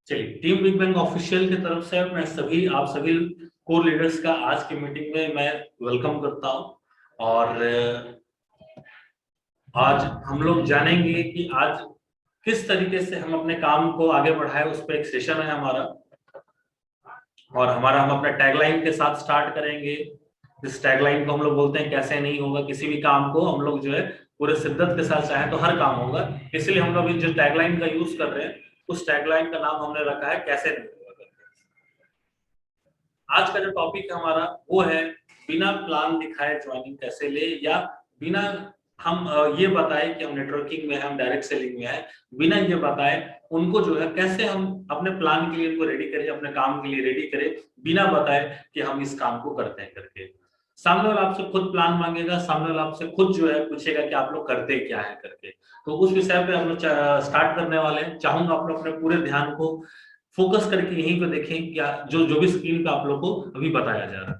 चलिए, team big bang official की तरफ से मैं आप सभी कोर लीडर्स का आज की मीटिंग में मैं वेलकम करता हूं। और आज हम लोग जानेंगे कि आज किस तरीके से हम अपने काम को आगे बढ़ाए, उस पर एक सेशन है हमारा। और हम अपने टैगलाइन के साथ स्टार्ट करेंगे। इस टैगलाइन को हम लोग बोलते हैं कैसे नहीं होगा। किसी भी काम को हम लोग जो है पूरे शिद्दत के साथ चाहें तो हर काम होगा, इसलिए हम लोग जो टैगलाइन का यूज कर रहे हैं उस टैगलाइन का नाम हमने रखा है कैसे नहीं होगा। आज का जो टॉपिक हमारा वो है बिना प्लान दिखाए ज्वाइनिंग कैसे ले, या बिना हम ये बताए कि हम नेटवर्किंग में है, हम डायरेक्ट सेलिंग में है, बिना ये बताए उनको जो है कैसे हम अपने प्लान के लिए उनको रेडी करें, अपने काम के लिए रेडी करें, बिना बताए कि हम इस काम को करते हैं करके। सामने वाला आपसे खुद प्लान मांगेगा, सामने वाला आपसे खुद जो है पूछेगा कि आप लोग करते क्या है करके। तो उस विषय पे हम लोग स्टार्ट करने वाले हैं। चाहूंगा आप लोग अपने पूरे ध्यान को फोकस करके यहीं पे देखें क्या जो जो भी स्क्रीन पे आप लोग को अभी बताया जा रहा है।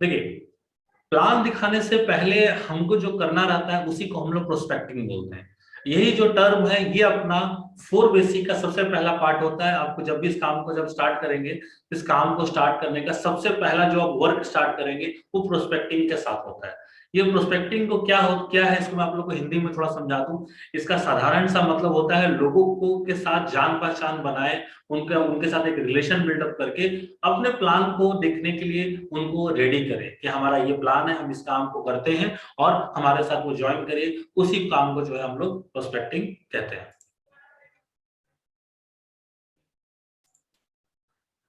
देखिए, प्लान दिखाने से पहले हमको जो करना रहता है उसी को हम लोग प्रोस्पेक्टिंग बोलते हैं। यही जो टर्म है ये अपना 4 बेसिक का सबसे पहला पार्ट होता है। आपको जब भी इस काम को जब स्टार्ट करेंगे, इस काम को स्टार्ट करने का सबसे पहला जो आप वर्क स्टार्ट करेंगे वो प्रोस्पेक्टिंग के साथ होता है। ये प्रोस्पेक्टिंग को क्या है इसको मैं आप लोग को हिंदी में थोड़ा समझा दूं। इसका साधारण सा मतलब होता है लोगों को के साथ जान पहचान बनाए, उनके साथ एक रिलेशन बिल्डअप करके अपने प्लान को देखने के लिए उनको रेडी करें कि हमारा ये प्लान है, हम इस काम को करते हैं और हमारे साथ वो ज्वाइन करिए। उसी काम को जो है हम लोग प्रोस्पेक्टिंग कहते हैं।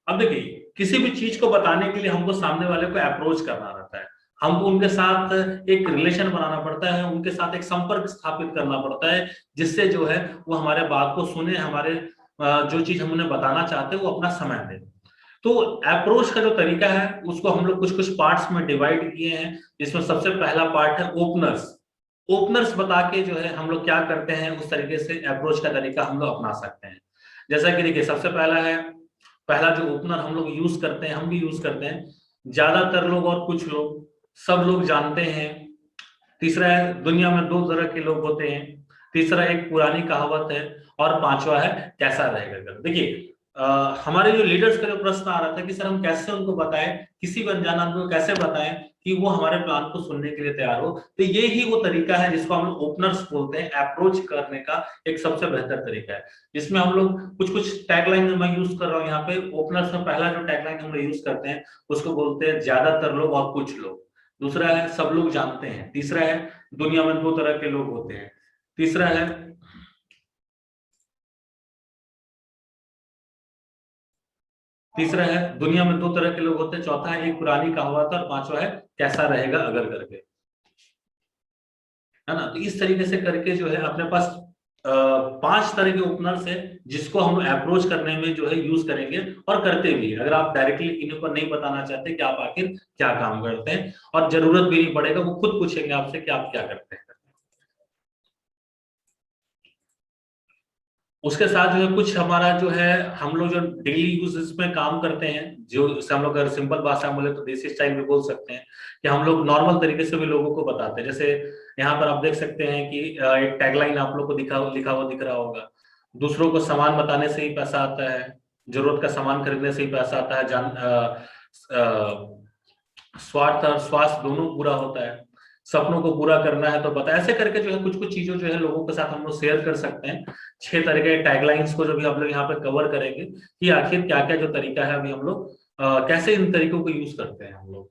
अब देखिए, किसी भी चीज को बताने के लिए हमको सामने वाले को अप्रोच करना रहता है, हमको उनके साथ एक रिलेशन बनाना पड़ता है, उनके साथ एक संपर्क स्थापित करना पड़ता है, जिससे जो है वो हमारे बात को सुने, हमारे जो चीज हम उन्हें बताना चाहते हैं वो अपना समय दें। तो अप्रोच का जो तरीका है उसको हम लोग कुछ कुछ पार्ट्स में डिवाइड किए हैं, जिसमें सबसे पहला पार्ट है ओपनर्स। ओपनर्स बता के जो है हम लोग क्या करते हैं उस तरीके से अप्रोच का तरीका हम लोग अपना सकते हैं। जैसा कि देखिए, सबसे पहला जो ओपनर हम लोग यूज करते हैं, हम भी यूज करते हैं, ज्यादातर लोग और कुछ लोग, सब लोग जानते हैं। तीसरा है दुनिया में 2 तरह के लोग होते हैं। तीसरा एक पुरानी कहावत है। और पांचवा है कैसा रहेगा। देखिए, हमारे जो लीडर्स का जो प्रश्न आ रहा था कि सर हम कैसे उनको बताएं, किसी भी अनजान आदमी को कैसे बताएं कि वो हमारे प्लान को सुनने के लिए तैयार हो। तो ये ही वो तरीका है जिसको हम लोग ओपनर्स बोलते हैं। अप्रोच करने का एक सबसे बेहतर तरीका है, जिसमें हम लोग कुछ कुछ टैगलाइन मैं यूज कर रहा हूँ यहाँ पे। ओपनर्स में पहला जो टैगलाइन हम लोग यूज करते हैं उसको बोलते हैं ज्यादातर लोग और कुछ लोग। दूसरा है सब लोग जानते हैं। तीसरा है दुनिया में 2 तरह के लोग होते हैं। तीसरा है दुनिया में 2 तरह के लोग होते हैं। चौथा है एक पुरानी कहावत, और पांचवा है कैसा रहेगा अगर करके, है ना। तो इस तरीके से करके जो है अपने पास 5 तरह के ओपनर्स है जिसको हम अप्रोच करने में जो है यूज करेंगे और करते भी। अगर आप डायरेक्टली इन्हीं पर नहीं बताना चाहते कि आप आखिर क्या काम करते हैं, और जरूरत भी नहीं पड़ेगा, वो खुद पूछेंगे आपसे कि आप क्या करते हैं। उसके साथ जो है कुछ हमारा जो है हम लोग जो डेली यूज में काम करते हैं, जो हम लोग अगर सिंपल भाषा में बोले तो देसी स्टाइल में बोल सकते हैं कि हम लोग नॉर्मल तरीके से भी लोगों को बताते हैं। जैसे यहाँ पर आप देख सकते हैं कि एक टैगलाइन आप लोग को लिखा हुआ दिख रहा होगा, दूसरों को सामान बताने से ही पैसा आता है, जरूरत का सामान खरीदने से ही पैसा आता है, स्वार्थ और स्वास्थ्य दोनों पूरा होता है, सपनों को पूरा करना है तो पता। ऐसे करके जो है कुछ कुछ चीजों जो है लोगों के साथ हम लोग शेयर कर सकते हैं। 6 तरह के टैगलाइंस को जो भी आप लोग यहाँ पे कवर करेंगे कि आखिर क्या क्या जो तरीका है अभी हम लोग कैसे इन तरीकों को यूज करते हैं हम लोग।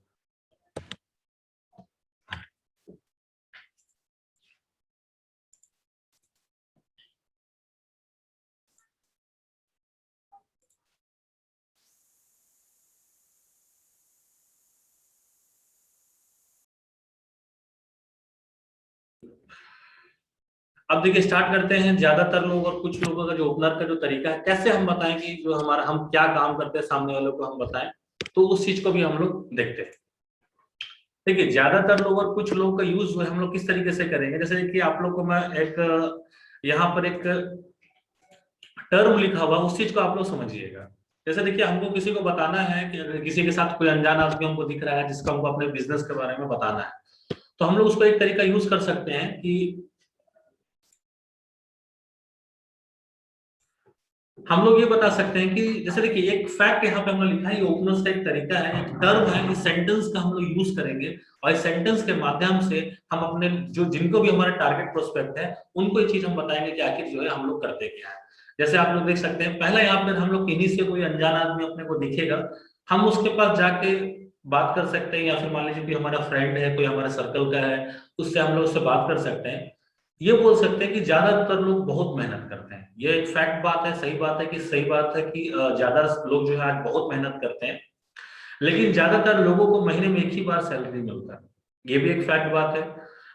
अब देखिए, स्टार्ट करते हैं। ज्यादातर लोग और कुछ लोगों का जो ओपनर का जो तरीका है, कैसे हम बताएंगे जो हमारा हम क्या काम करते हैं सामने वालों को हम बताएं, तो उस चीज को भी हम लोग देखते हैं। देखिए, ज्यादातर लोग और कुछ लोग का यूज जो है हम लोग किस तरीके से करेंगे। जैसे देखिए, आप लोग को मैं एक यहाँ पर एक टर्म लिखा हुआ, उस चीज को आप लोग समझिएगा। जैसे देखिए, हमको किसी को बताना है कि अगर किसी के साथ कोई अनजान आदमी हमको दिख रहा है जिसका हमको अपने बिजनेस के बारे में बताना है, तो हम लोग उसको एक तरीका यूज कर सकते हैं कि हम लोग ये बता सकते हैं कि जैसे देखिए एक फैक्ट यहाँ पे हमने लिखा है, ये ओपनर्स का एक तरीका है, एक टर्म है, इस सेंटेंस का हम लोग यूज करेंगे और इस सेंटेंस के माध्यम से हम अपने जो जिनको भी हमारा टारगेट प्रोस्पेक्ट है उनको ये चीज हम बताएंगे कि आखिर जो है हम लोग करते क्या है। जैसे आप लोग देख सकते हैं, पहला यहाँ पर हम लोग किन्हीं से कोई अनजान आदमी अपने को दिखेगा, हम उसके पास जाके बात कर सकते हैं, या फिर मान लीजिए कोई हमारा फ्रेंड है, कोई हमारे सर्कल का है, उससे हम लोग उससे बात कर सकते हैं। ये बोल सकते हैं कि ज्यादातर लोग बहुत मेहनत करते हैं, ये एक फैक्ट बात है, सही बात है कि सही बात है कि ज्यादा लोग जो है आज बहुत मेहनत करते हैं, लेकिन ज्यादातर लोगों को महीने में एक ही बार सैलरी मिलता है, ये भी एक फैक्ट बात है।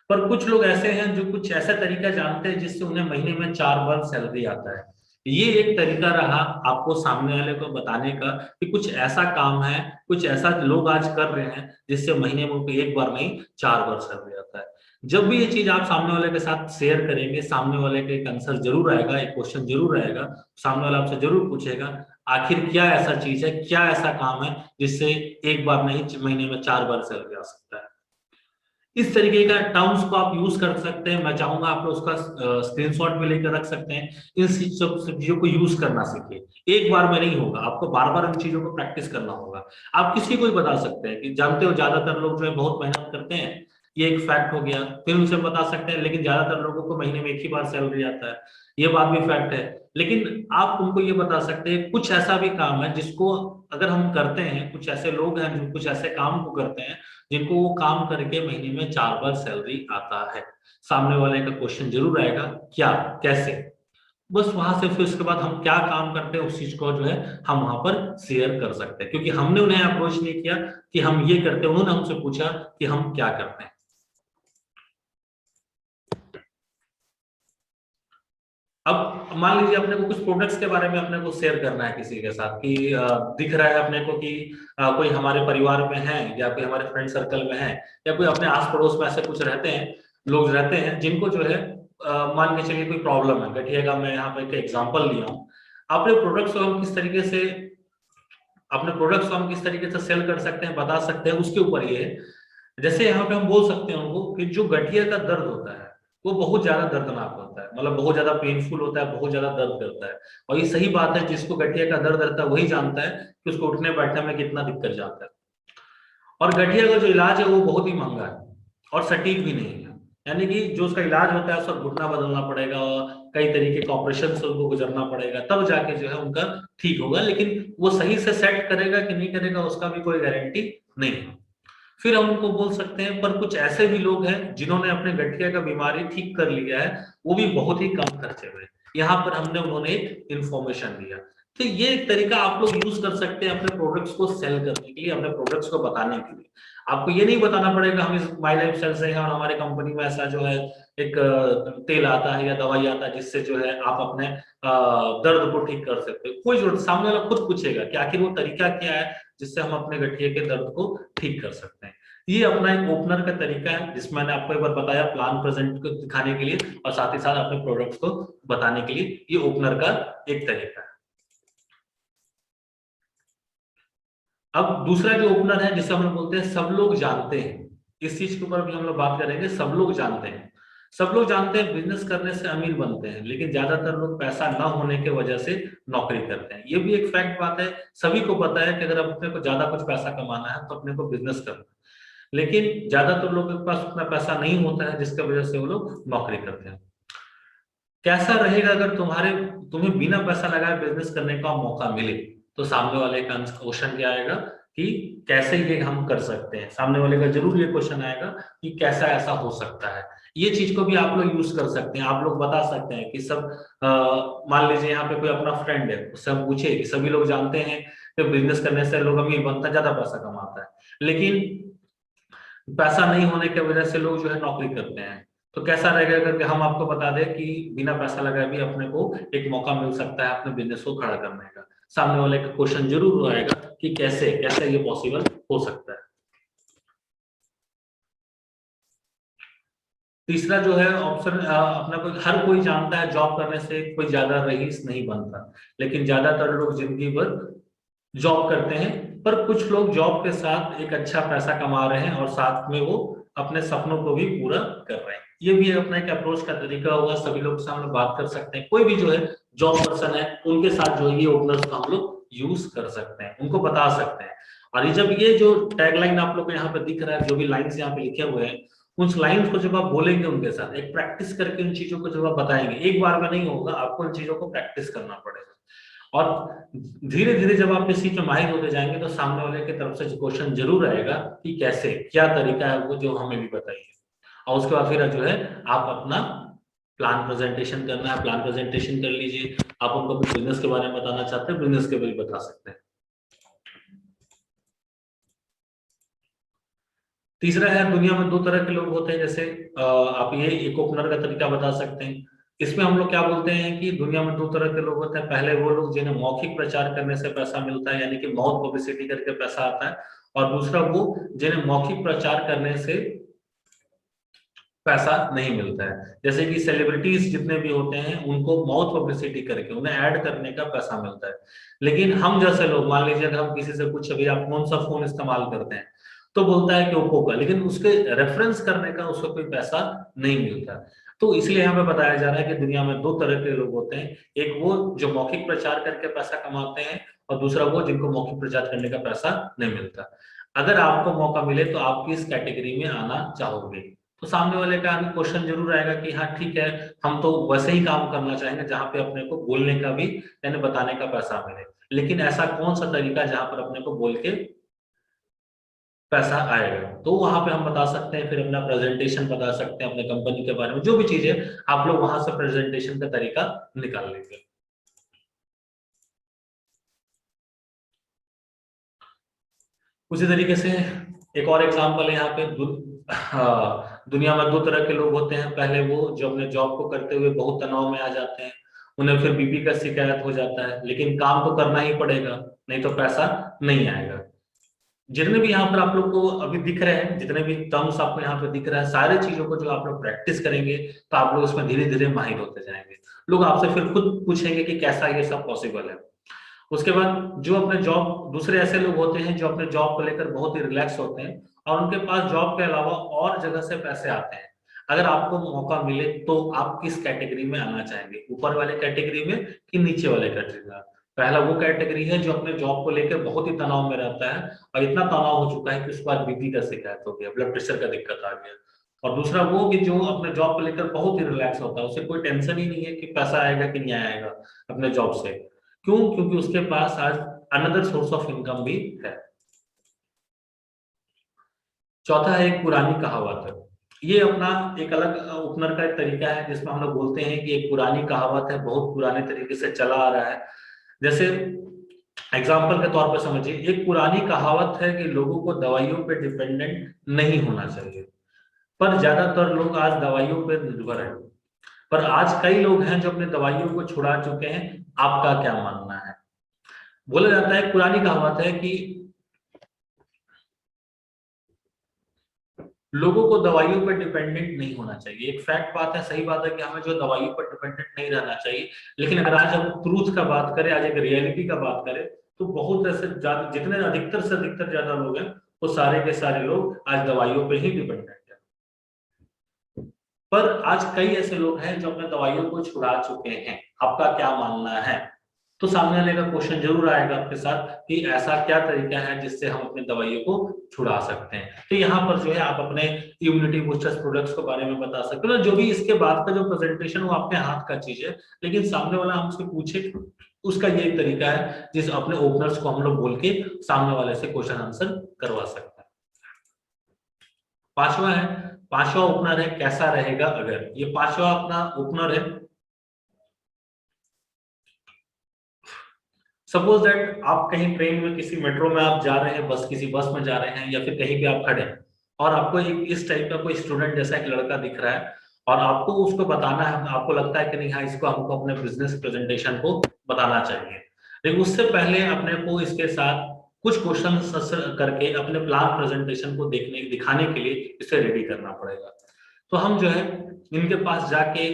पर कुछ लोग ऐसे हैं जो कुछ ऐसा तरीका जानते हैं जिससे उन्हें महीने में 4 बार सैलरी आता है। ये एक तरीका रहा आपको सामने वाले को बताने का कि कुछ ऐसा काम है, कुछ ऐसा लोग आज कर रहे हैं जिससे महीने में उनको एक बार नहीं 4 बार सैलरी आता है। जब भी ये चीज आप सामने वाले के साथ शेयर करेंगे, सामने वाले का एक आंसर जरूर आएगा, एक क्वेश्चन जरूर आएगा, सामने वाला आपसे जरूर पूछेगा आखिर क्या ऐसा चीज है, क्या ऐसा काम है जिससे एक बार नहीं महीने में 4 बार सैलरी आ सकता है। इस तरीके का टर्म्स को आप यूज कर सकते हैं। मैं चाहूंगा आप लोग उसका स्क्रीनशॉट भी लेकर रख सकते हैं। इन चीजों को यूज करना सीखिए, एक बार में नहीं होगा, आपको बार बार इन चीजों को प्रैक्टिस करना होगा। आप किसी को भी बता सकते हैं कि जानते हो ज्यादातर लोग जो है बहुत मेहनत करते हैं, ये एक फैक्ट हो गया। फिर उनसे बता सकते हैं लेकिन ज्यादातर लोगों को महीने में एक ही बार सैलरी आता है, ये बात भी फैक्ट है। लेकिन आप उनको ये बता सकते हैं कुछ ऐसा भी काम है जिसको अगर हम करते हैं, कुछ ऐसे लोग हैं जो कुछ ऐसे काम को करते हैं जिनको वो काम करके महीने में 4 बार सैलरी आता है। सामने वाले का क्वेश्चन जरूर आएगा क्या, कैसे, बस वहां से फिर उसके बाद हम क्या काम करते हैं उस चीज को जो है हम वहां पर शेयर कर सकते हैं, क्योंकि हमने उन्हें अप्रोच नहीं किया कि हम ये करते हैं, उन्होंने हमसे पूछा कि हम क्या करते हैं। अब मान लीजिए अपने को कुछ प्रोडक्ट्स के बारे में अपने को शेयर करना है किसी के साथ कि दिख रहा है अपने को कि कोई हमारे परिवार में है या कोई हमारे फ्रेंड सर्कल में है या कोई अपने आस पड़ोस में ऐसे कुछ रहते हैं, लोग रहते हैं जिनको जो है मान के चलिए कोई प्रॉब्लम है, बैठिए का मैं यहाँ पे एक एग्जाम्पल लिया हूँ। अपने प्रोडक्ट्स को हम किस तरीके से अपने प्रोडक्ट्स को हम किस तरीके से सेल कर सकते हैं, बता सकते हैं, उसके ऊपर ये है। जैसे यहाँ पे हम बोल सकते हैं उनको कि जो गठिया का दर्द होता है वो बहुत ज्यादा दर्दनाक होता है, मतलब बहुत ज्यादा पेनफुल होता है, बहुत ज्यादा दर्द करता है। और ये सही बात है, जिसको गठिया का दर्द रहता है वही जानता है कि उसको उठने बैठने में कितना दिक्कत जाता है। और गठिया का जो इलाज है वो बहुत ही महंगा है और सटीक भी नहीं है, यानी कि जो उसका इलाज होता है उसका घुटना बदलना पड़ेगा और कई तरीके के ऑपरेशन से उनको गुजरना पड़ेगा, तब जाके जो है उनका ठीक होगा। लेकिन वो सही से सेट करेगा कि नहीं करेगा उसका भी कोई गारंटी नहीं है। फिर हम उनको बोल सकते हैं पर कुछ ऐसे भी लोग हैं जिन्होंने अपने गठिया का बीमारी ठीक कर लिया है, वो भी बहुत ही कम खर्चे में। यहाँ पर हमने उन्होंने एक इंफॉर्मेशन दिया। तो ये एक तरीका आप लोग यूज कर सकते हैं अपने प्रोडक्ट्स को सेल करने के लिए, अपने प्रोडक्ट्स को बताने के लिए। आपको ये नहीं बताना पड़ेगा हम इस माई लाइफ स्टाइल से हैं और हमारे कंपनी में ऐसा जो है एक तेल आता है या दवाई आता है जिससे जो है आप अपने दर्द को ठीक कर सकते हो। कोई जरूरत, सामने वाला खुद पूछेगा कि आखिर वो तरीका क्या है जिससे हम अपने गठिए के दर्द को ठीक कर सकते हैं। ये अपना एक ओपनर का तरीका है जिसमें मैंने आपको एक बार बताया प्लान प्रेजेंट को दिखाने के लिए और साथ ही साथ अपने प्रोडक्ट्स को बताने के लिए, ये ओपनर का एक तरीका है। अब दूसरा जो ओपनर है जिसे हम लोग बोलते हैं सब लोग जानते हैं, इस चीज के ऊपर भी हम लोग बात करेंगे। सब लोग जानते हैं, सब लोग जानते हैं बिजनेस करने से अमीर बनते हैं, लेकिन ज्यादातर लोग पैसा ना होने की वजह से नौकरी करते हैं। ये भी एक फैक्ट बात है, सभी को पता है कि अगर अपने को ज्यादा कुछ पैसा कमाना है तो अपने को बिजनेस करना है, लेकिन ज्यादातर लोगों के पास उतना पैसा नहीं होता है जिसकी वजह से वो लोग नौकरी करते हैं। कैसा रहेगा अगर तुम्हें बिना पैसा लगाए बिजनेस करने का मौका मिले, तो सामने वाले का क्वेश्चन क्या आएगा कि कैसे ये हम कर सकते हैं। सामने वाले का जरूर ये क्वेश्चन आएगा कि कैसा ऐसा हो सकता है। ये चीज को भी आप लोग यूज कर सकते हैं, आप लोग बता सकते हैं कि सब मान लीजिए यहाँ पे कोई अपना फ्रेंड है, उससे हम पूछे कि सभी लोग जानते हैं कि बिजनेस करने से लोग अमीर बनता है, ज्यादा पैसा कमाता है, लेकिन पैसा नहीं होने की वजह से लोग जो है नौकरी करते हैं। तो कैसा रहेगा अगर हम आपको बता दें कि बिना पैसा लगाए भी अपने को एक मौका मिल सकता है अपने बिजनेस को खड़ा करने का। सामने वाले का क्वेश्चन जरूर आएगा कि कैसे कैसे ये पॉसिबल हो सकता है। तीसरा जो है ऑप्शन अपना कोई हर कोई जानता है जॉब करने से कोई ज्यादा रईस नहीं बनता, लेकिन ज्यादातर लोग जिंदगी भर जॉब करते हैं। पर कुछ लोग जॉब के साथ एक अच्छा पैसा कमा रहे हैं और साथ में वो अपने सपनों को भी पूरा कर रहे हैं। ये भी अपना एक अप्रोच का तरीका होगा, सभी लोग के सामने बात कर सकते हैं। कोई भी जो है जॉब पर्सन है उनके साथ जो है ये ओपनर्स को हम लोग यूज कर सकते हैं, उनको बता सकते हैं। और ये जब ये जो टैगलाइन आप लोग को यहाँ पे दिख रहा है, जो भी लाइन्स यहाँ पे लिखे हुए हैं, उन लाइन्स को जब आप बोलेंगे उनके साथ एक प्रैक्टिस करके उन चीजों को जब आप बताएंगे, एक बार में नहीं होगा, आपको उन चीजों को प्रैक्टिस करना पड़ेगा। और धीरे धीरे जब आप इसी में माहिर होते जाएंगे तो सामने वाले की तरफ से क्वेश्चन जरूर आएगा कि कैसे, क्या तरीका है वो जो हमें भी बताइए। और उसके बाद फिर जो है आप अपना प्लान प्रेजेंटेशन करना है, प्लान प्रेजेंटेशन कर लीजिए। आप उनको बिजनेस के बारे में बताना चाहते हैं, बिजनेस के बारे में बता सकते हैं। तीसरा है, दुनिया में दो तरह के लोग होते हैं। जैसे आप ये एक ओपनर का तरीका बता सकते हैं। इसमें हम लोग क्या बोलते हैं कि दुनिया में दो तरह के लोग होते हैं। पहले वो लोग जिन्हें मौखिक प्रचार करने से पैसा मिलता है, यानी कि माउथ पब्लिसिटी करके पैसा आता है। और दूसरा वो जिन्हें मौखिक प्रचार करने से पैसा नहीं मिलता है। जैसे कि सेलिब्रिटीज जितने भी होते हैं उनको माउथ पब्लिसिटी करके उन्हें ऐड करने का पैसा मिलता है। लेकिन हम जैसे लोग, मान लीजिए अगर हम किसी से पूछे भाई आप कौन सा फोन इस्तेमाल करते हैं, तो बोलता है कि ओप्पो का, लेकिन उसके रेफरेंस करने का उसको कोई पैसा नहीं मिलता। तो इसलिए यहाँ पे बताया जा रहा है कि दुनिया में दो तरह के लोग होते हैं। एक वो जो मौखिक प्रचार करके पैसा कमाते हैं, और दूसरा वो जिनको मौखिक प्रचार करने का पैसा नहीं मिलता। अगर आपको मौका मिले तो आप किस कैटेगरी में आना चाहोगे? तो सामने वाले का भी क्वेश्चन जरूर आएगा कि हाँ ठीक है, हम तो वैसे ही काम करना चाहेंगे जहां पे अपने को बोलने का भी यानी बताने का पैसा मिले, लेकिन ऐसा कौन सा तरीका जहां पर अपने को बोल के पैसा आएगा? तो वहां पे हम बता सकते हैं, फिर अपना प्रेजेंटेशन बता सकते हैं अपने कंपनी के बारे में, जो भी चीज है आप लोग वहां से प्रेजेंटेशन का तरीका निकाल लेंगे। उसी तरीके से एक और एग्जांपल है यहाँ पे। दुनिया में दो तरह के लोग होते हैं। पहले वो जो अपने जॉब को करते हुए बहुत तनाव में आ जाते हैं, उन्हें फिर बीपी का शिकायत हो जाता है, लेकिन काम तो करना ही पड़ेगा, नहीं तो पैसा नहीं आएगा। जितने भी यहाँ पर आप लोग को अभी दिख रहे हैं, जितने भी टर्म्स आपको यहाँ पे दिख रहा है, सारे चीजों को जो आप लोग प्रैक्टिस करेंगे तो आप लोग उसमें धीरे धीरे माहिर होते जाएंगे। लोग आपसे फिर खुद पूछेंगे कि कैसा ये सब पॉसिबल है। उसके बाद जो अपने जॉब, दूसरे ऐसे लोग होते हैं जो अपने जॉब को लेकर बहुत ही रिलैक्स होते हैं और उनके पास जॉब के अलावा और जगह से पैसे आते हैं। अगर आपको मौका मिले तो आप किस कैटेगरी में आना चाहेंगे? ऊपर वाले कैटेगरी में कि नीचे वाले कैटेगरी में? पहला वो कैटेगरी है जो अपने जॉब को लेकर बहुत ही तनाव में रहता है और इतना तनाव हो चुका है कि उसके बाद बीपी का शिकायत हो गया, ब्लड प्रेशर का दिक्कत आ गया। और दूसरा वो कि जो अपने जॉब को लेकर बहुत ही रिलैक्स होता है, उसे कोई टेंशन ही नहीं है कि पैसा आएगा कि नहीं आएगा अपने जॉब से। क्यों? क्योंकि उसके पास आज अनदर सोर्स ऑफ इनकम भी है। चौथा है एक पुरानी कहावत है। ये अपना एक अलग ओपनर का एक तरीका है जिसमें हम लोग बोलते हैं कि एक पुरानी कहावत है, बहुत पुराने तरीके से चला आ रहा है। जैसे एग्जाम्पल के तौर पर समझिए, एक पुरानी कहावत है कि लोगों को दवाइयों पे डिपेंडेंट नहीं होना चाहिए, पर ज्यादातर लोग आज दवाइयों पे निर्भर है। पर आज कई लोग हैं जो अपने दवाइयों को छुड़ा चुके हैं। आपका क्या मानना है? बोला जाता है, पुरानी कहावत है कि लोगों को दवाइयों पर डिपेंडेंट नहीं होना चाहिए। एक फैक्ट बात है, सही बात है कि हमें जो दवाइयों पर डिपेंडेंट नहीं रहना चाहिए। लेकिन अगर आज हम ट्रूथ का बात करें, आज एक रियलिटी का बात करें, तो बहुत ऐसे ज्यादा, जितने अधिकतर से अधिकतर ज्यादा लोग हैं वो सारे के सारे लोग आज दवाइयों पर ही डिपेंडेंट है। पर आज कई ऐसे लोग हैं जो अपने दवाइयों को छुड़ा चुके हैं। आपका क्या मानना है? तो सामने वाले का क्वेश्चन जरूर आएगा आपके साथ कि ऐसा क्या तरीका है जिससे हम अपनी दवाइयों को छुड़ा सकते हैं। तो यहाँ पर जो है आप अपने इम्यूनिटी बूस्टर्स प्रोडक्ट्स के बारे में बता सकते हो। जो भी इसके बाद का जो प्रेजेंटेशन वो अपने हाथ का चीज है, लेकिन सामने वाला हमसे पूछे उसका ये एक तरीका है जिस अपने ओपनर्स को हम लोग बोल के सामने वाले से क्वेश्चन आंसर करवा सकते हैं। पांचवा है, पांचवा ओपनर है कैसा रहेगा अगर। ये पांचवा अपना ओपनर है। सपोज दैट आप कहीं ट्रेन में, किसी मेट्रो में आप जा रहे हैं, बस किसी बस में जा रहे हैं या फिर कहीं पे आप खड़े हैं और आपको एक इस टाइप का कोई स्टूडेंट जैसा एक लड़का दिख रहा है और आपको उसको बताना है, आपको लगता है कि नहीं हाँ इसको हमको अपने बिजनेस प्रेजेंटेशन को बताना चाहिए। लेकिन उससे पहले अपने को इसके साथ कुछ क्वेश्चन करके अपने प्लान प्रेजेंटेशन को दिखाने के लिए इसे रेडी करना पड़ेगा। तो हम जो है इनके पास जाके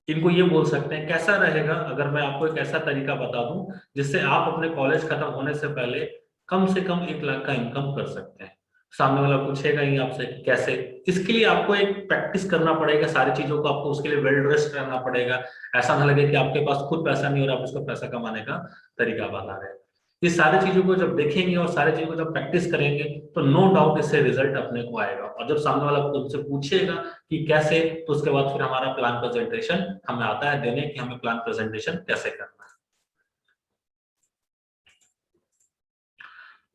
इनको ये बोल सकते हैं, कैसा रहेगा अगर मैं आपको एक ऐसा तरीका बता दूं जिससे आप अपने कॉलेज खत्म होने से पहले कम से कम 1 लाख का इनकम कर सकते हैं। सामने वाला पूछेगा ही आपसे कि कैसे। इसके लिए आपको एक प्रैक्टिस करना पड़ेगा, सारी चीजों को आपको उसके लिए वेल ड्रेस्ड रहना पड़ेगा। ऐसा ना लगे कि आपके पास खुद पैसा नहीं और आप उसको पैसा कमाने का तरीका बता रहे हैं। ये सारी चीजों को जब देखेंगे और सारी चीजों को जब प्रैक्टिस करेंगे तो नो डाउट इससे रिजल्ट अपने को आएगा। और जब सामने वाला खुद से पूछेगा कि कैसे, तो उसके बाद फिर हमारा प्लान प्रेजेंटेशन हमें आता है देने कि हमें प्लान प्रेजेंटेशन कैसे करना है।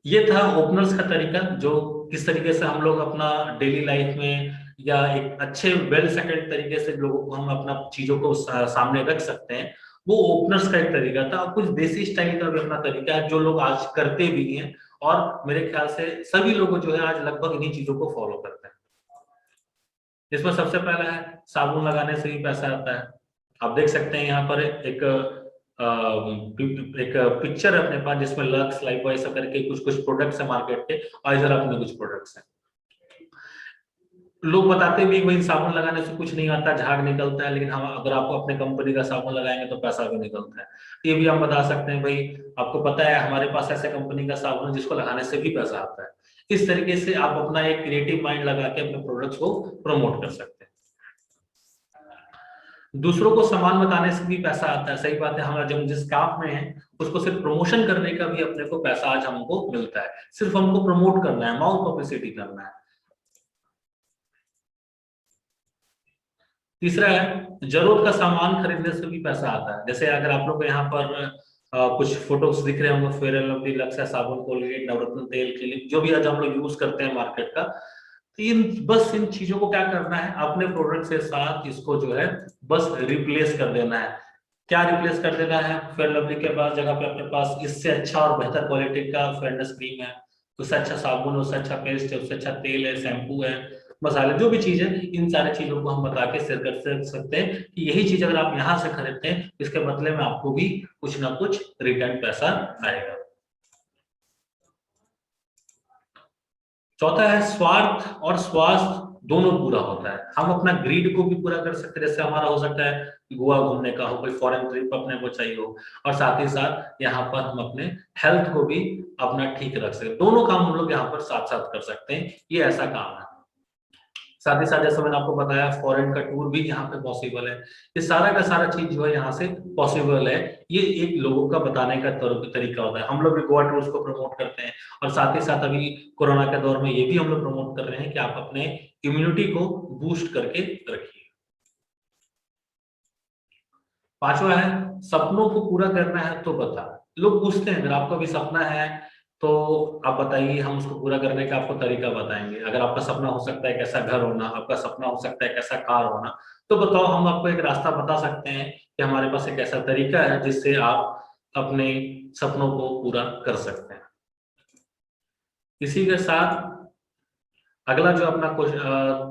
ये था ओपनर्स का तरीका, जो किस तरीके से हम लोग अपना डेली लाइफ में या एक अच्छे वेल सेटल्ड तरीके से लोगों को हम अपना चीजों को सामने रख सकते हैं। वो ओपनर्स का एक तरीका था। और कुछ देसी स्टाइल का भी अपना तरीका है जो लोग आज करते भी हैं, और मेरे ख्याल से सभी लोग जो है आज लगभग इन्हीं चीजों को फॉलो करते हैं। इसमें सबसे पहला है साबुन लगाने से भी पैसा आता है। आप देख सकते हैं यहाँ पर एक पिक्चर है अपने पास जिसमें लक्स लाइफबॉय ऐसा करके कुछ कुछ प्रोडक्ट्स है मार्केट के, और इधर अपने कुछ प्रोडक्ट्स हैं। लोग बताते भी भाई साबुन लगाने से कुछ नहीं आता, झाग निकलता है, लेकिन हम अगर आपको अपने कंपनी का साबुन लगाएंगे तो पैसा भी निकलता है। ये भी हम बता सकते हैं भाई, आपको पता है हमारे पास ऐसे कंपनी का साबुन है जिसको लगाने से भी पैसा आता है। इस तरीके से आप अपना एक क्रिएटिव माइंड लगा के अपने प्रोडक्ट्स को प्रमोट कर सकते हैं। दूसरों को सामान बताने से भी पैसा आता है, सही बात है। हमारा जब जिस काम में है उसको सिर्फ प्रमोशन करने का भी अपने को पैसा आज हमको मिलता है। सिर्फ हमको प्रमोट करना है, माउथ पब्लिसिटी करना है। तीसरा है जरूरत का सामान खरीदने से भी पैसा आता है। जैसे अगर आप लोग को यहाँ पर कुछ फोटोज दिख रहे होंगे, फेयर एंड लवली, लक्स, साबुन, कोलगेट, नवरत्न तेल, क्लिनिक, जो भी आज हम लोग यूज करते हैं मार्केट का। तो इन चीजों को क्या करना है, अपने प्रोडक्ट के साथ इसको जो है बस रिप्लेस कर देना है। क्या रिप्लेस कर देना है, फेयर लवली के पास जगह पे अपने पास इससे अच्छा और बेहतर क्वालिटी का फेयरनेस क्रीम है, उससे अच्छा साबुन है, उससे अच्छा पेस्ट है, उससे अच्छा तेल है, शैम्पू है, मसाले, जो भी चीज है, इन सारी चीजों को हम बता के शेयर कर सकते हैं कि यही चीज अगर आप यहाँ से खरीदते हैं इसके बदले में आपको भी कुछ ना कुछ रिटर्न पैसा आएगा। चौथा है स्वार्थ और स्वास्थ्य दोनों पूरा होता है। हम अपना ग्रीड को भी पूरा कर सकते हैं। जैसे हमारा हो सकता है गोवा घूमने का हो, कोई फॉरेन ट्रिप अपने को चाहिए हो, और साथ ही साथ यहाँ पर हम अपने हेल्थ को भी अपना ठीक रख सकते हैं। दोनों काम हम लोग यहाँ पर साथ साथ कर सकते हैं। ये ऐसा काम है। साथ ही साथ जैसे मैंने आपको बताया फॉरेन का टूर भी यहाँ पे पॉसिबल है। ये सारा का सारा चीज जो है यहाँ से पॉसिबल है। ये एक लोगों का बताने का तरीका होता है। हम लोग भी गोवा टूर्स को प्रमोट करते हैं, और साथ ही साथ अभी कोरोना के दौर में ये भी हम लोग प्रमोट कर रहे हैं कि आप अपने इम्यूनिटी को बूस्ट करके रखिए। पांचवा है सपनों को पूरा करना है तो बता। लोग पूछते हैं अगर आपका भी सपना है तो आप बताइए, हम उसको पूरा करने का आपको तरीका बताएंगे। अगर आपका सपना हो सकता है कैसा घर होना, आपका सपना हो सकता है कैसा कार होना, तो बताओ, हम आपको एक रास्ता बता सकते हैं कि हमारे पास एक ऐसा तरीका है जिससे आप अपने सपनों को पूरा कर सकते हैं। इसी के साथ अगला जो अपना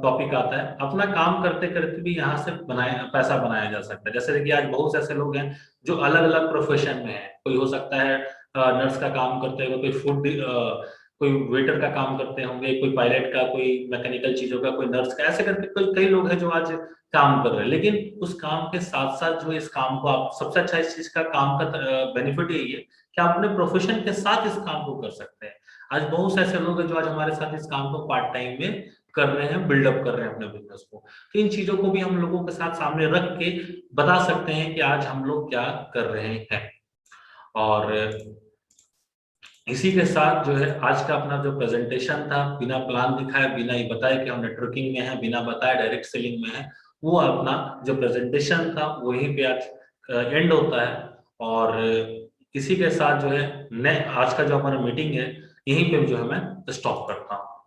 टॉपिक आता है, अपना काम करते करते भी यहाँ से पैसा बनाया जा सकता है। जैसे देखिए आज बहुत से ऐसे लोग हैं जो अलग अलग प्रोफेशन में है। कोई हो सकता है नर्स का काम करते हुए, कोई कोई वेटर का काम करते होंगे, कोई पायलट का, कोई मैकेनिकल चीजों का, कोई नर्स का, ऐसे करके कई लोग हैं जो आज काम कर रहे हैं। लेकिन उस काम के साथ साथ जो इस काम को आप सबसे अच्छा इस चीज का काम का बेनिफिट यही है कि आप अपने प्रोफेशन के साथ इस काम को कर सकते हैं। आज बहुत से ऐसे लोग हैं जो आज हमारे साथ इस काम को पार्ट टाइम में कर रहे हैं, बिल्डअप कर रहे हैं अपने बिजनेस को। तो इन चीजों को भी हम लोगों के साथ सामने रख के बता सकते हैं कि आज हम लोग क्या कर रहे हैं। और इसी के साथ जो है आज का अपना जो प्रेजेंटेशन था, बिना प्लान दिखाए, बिना ये बताए कि हम नेटवर्किंग में हैं, बिना बताए डायरेक्ट सेलिंग में है, वो अपना जो प्रेजेंटेशन था वहीं पे आज एंड होता है। और इसी के साथ जो है आज का जो हमारा मीटिंग है यहीं पे जो है मैं स्टॉप करता हूँ।